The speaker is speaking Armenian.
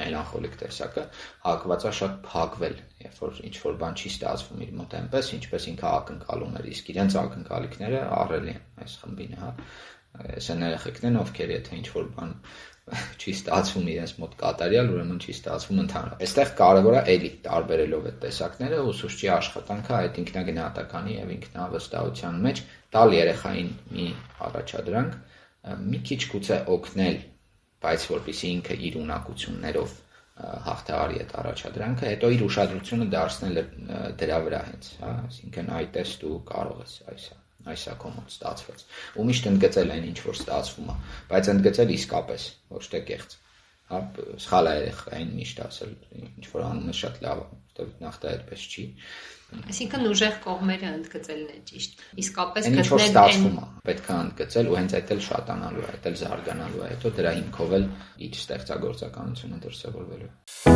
մելանխոլիկ տեսակը հակված է շատ փակվել, երբ որ ինչ-որ բան չի ստացվում իր մոտ այնպես, ինչպես ինքը ակնկալում էր, իսկ իրենց ակնկալիքները ահռելի են այս խմբին, Այս են երեխեքներն, ովքեր եթե ինչ-որ բան չի ստացվում իրենց մոտ կատարյալ, ուրեմն չի ստացվում ընդհանրապես։ Այստեղ կարևոր է էլի տարբերելով այդ տեսակները ուսուցչի աշխատանքը այդ ինքնագնահատականի եւ ինքնավստահության մեջ տալ երեխային մի առաջադրանք, մի քիչ գուցե օգնել, բայց որպեսզի ինքը իր ունակություններով հաղթահարի այդ առաջադրանքը, հետո իր ուշադրությունը դարձնել դրա վրա հենց, այսինքն այ տես դու կարող ես այսա քո մոտ ստացված։ Ու միշտ ընդգծել այն ինչ որ ստացվում է, բայց ընդգծել իսկապես, ոչ թե կեղծ։ Սխալ է երեխային միշտ ասել, ինչ որ անում է շատ լավ է, որտեղ նախ դա այդպես չի։ Այսինքն ուժեղ կողմերը ընդգծելն է ճիշտ։ Իսկապես գտնել ինչ որ ստացվում է, պետք է ընդգծել ու հենց այդ էլ շատանալու է, այդ էլ զարգանալու է, հետո դրա հիմքով էլ իր ստեղծագործականությունը դրսևորվելու է։